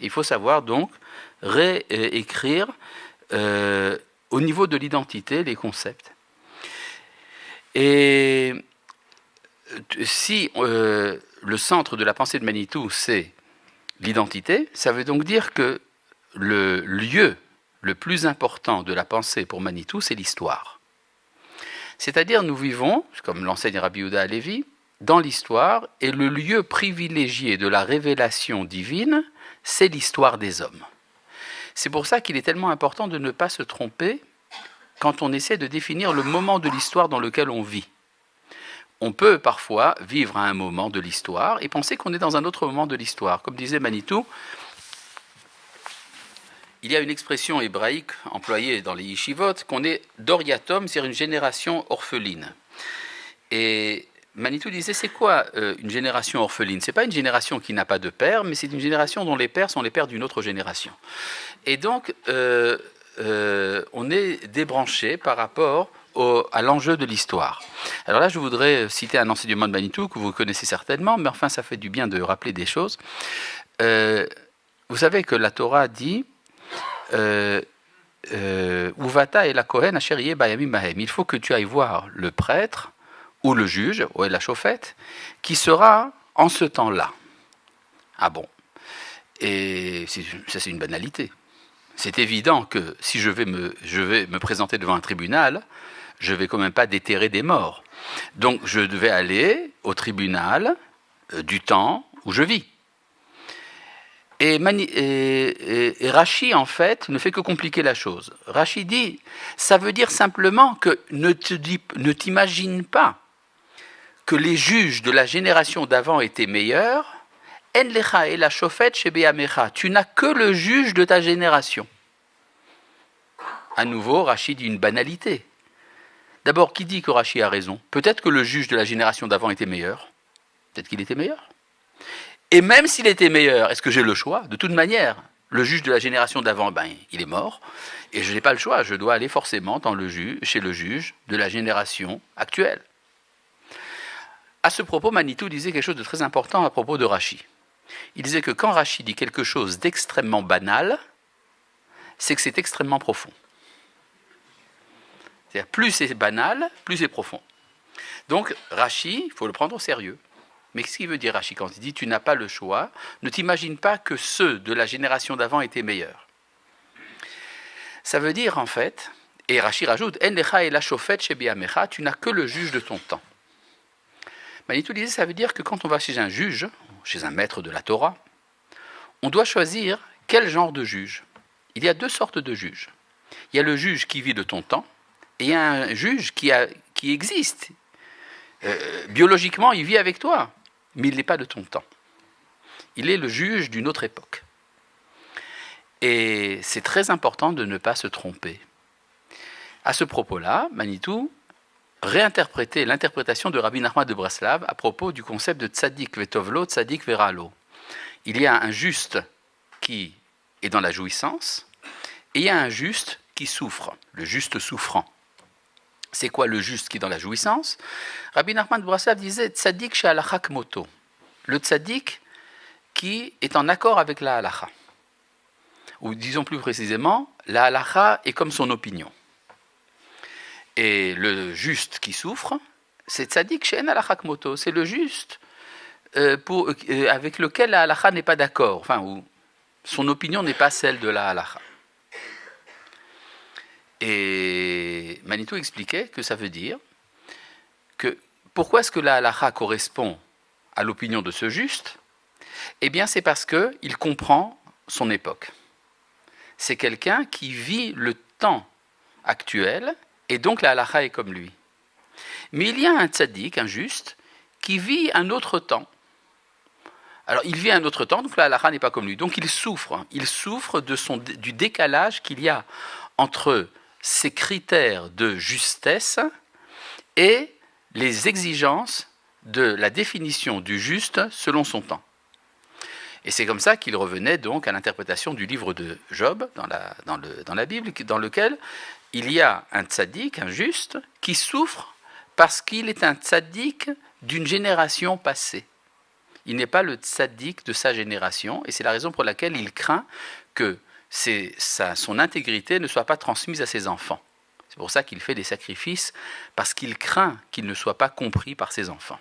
Il faut savoir donc réécrire au niveau de l'identité les concepts. Et si le centre de la pensée de Manitou, c'est l'identité, ça veut donc dire que le lieu le plus important de la pensée pour Manitou, c'est l'histoire. C'est-à-dire, nous vivons, comme l'enseigne Rabbi Yehuda Halevi, dans l'histoire, et le lieu privilégié de la révélation divine, c'est l'histoire des hommes. C'est pour ça qu'il est tellement important de ne pas se tromper quand on essaie de définir le moment de l'histoire dans lequel on vit. On peut parfois vivre à un moment de l'histoire et penser qu'on est dans un autre moment de l'histoire. Comme disait Manitou, il y a une expression hébraïque employée dans les yeshivot qu'on est doriatom, c'est-à-dire une génération orpheline. Et Manitou disait, c'est quoi une génération orpheline? C'est pas une génération qui n'a pas de père, mais c'est une génération dont les pères sont les pères d'une autre génération. Et donc, on est débranché par rapport à l'enjeu de l'histoire. Alors là, je voudrais citer un enseignement de Manitou que vous connaissez certainement, mais enfin, ça fait du bien de rappeler des choses. Vous savez que la Torah dit Uvata et la Kohen Asher Bayamim Mahem. Il faut que tu ailles voir le prêtre ou le juge, ou la chauffette, qui sera en ce temps-là. Ah bon? Et ça, c'est une banalité. C'est évident que si je vais me présenter devant un tribunal, je ne vais quand même pas déterrer des morts. Donc je devais aller au tribunal du temps où je vis. Et Rashi, en fait, ne fait que compliquer la chose. Rashi dit, ça veut dire simplement que ne t'imagine pas que les juges de la génération d'avant étaient meilleurs. En lecha et la chauffette chez Beamecha. Tu n'as que le juge de ta génération. À nouveau, Rashi dit une banalité. D'abord, qui dit que Rashi a raison? Peut-être que le juge de la génération d'avant était meilleur. Peut-être qu'il était meilleur. Et même s'il était meilleur, est-ce que j'ai le choix? De toute manière, le juge de la génération d'avant, il est mort. Et je n'ai pas le choix. Je dois aller forcément chez le juge de la génération actuelle. À ce propos, Manitou disait quelque chose de très important à propos de Rashi. Il disait que quand Rashi dit quelque chose d'extrêmement banal, c'est que c'est extrêmement profond. C'est-à-dire, plus c'est banal, plus c'est profond. Donc, Rashi, il faut le prendre au sérieux. Mais qu'est-ce qu'il veut dire Rashi quand il dit « tu n'as pas le choix », ne t'imagine pas que ceux de la génération d'avant étaient meilleurs. Ça veut dire, en fait, et Rashi rajoute « En lecha et la chauffette chez Biamecha », tu n'as que le juge de ton temps. Manitou disait, ça veut dire que quand on va chez un juge, chez un maître de la Torah, on doit choisir quel genre de juge. Il y a deux sortes de juges. Il y a le juge qui vit de ton temps, et il y a un juge qui existe. Biologiquement, il vit avec toi, mais il n'est pas de ton temps. Il est le juge d'une autre époque. Et c'est très important de ne pas se tromper. À ce propos-là, Manitou réinterpréter l'interprétation de Rabbi Nachman de Breslav à propos du concept de tzaddik vetovlo, tzaddik veralo. Il y a un juste qui est dans la jouissance, et il y a un juste qui souffre, le juste souffrant. C'est quoi le juste qui est dans la jouissance? Rabbi Nachman de Breslav disait tzaddik she'alacha kmoto, le tzaddik qui est en accord avec la halacha. Ou disons plus précisément, la halacha est comme son opinion. Et le juste qui souffre, c'est tzaddik she'en halacha kmoto, c'est le juste avec lequel la halacha n'est pas d'accord, enfin, où son opinion n'est pas celle de la halacha. Et Manitou expliquait que ça veut dire que pourquoi est-ce que la halacha correspond à l'opinion de ce juste? Eh bien, c'est parce qu'il comprend son époque. C'est quelqu'un qui vit le temps actuel, et donc la halacha est comme lui. Mais il y a un tzaddik, un juste, qui vit un autre temps. Alors, il vit un autre temps, donc la halacha n'est pas comme lui. Donc, il souffre du décalage qu'il y a entre ses critères de justesse et les exigences de la définition du juste selon son temps. Et c'est comme ça qu'il revenait donc à l'interprétation du livre de Job dans la Bible, dans lequel il y a un tzaddik, un juste, qui souffre parce qu'il est un tzaddik d'une génération passée. Il n'est pas le tzaddik de sa génération, et c'est la raison pour laquelle il craint que son intégrité ne soit pas transmise à ses enfants. C'est pour ça qu'il fait des sacrifices, parce qu'il craint qu'il ne soit pas compris par ses enfants.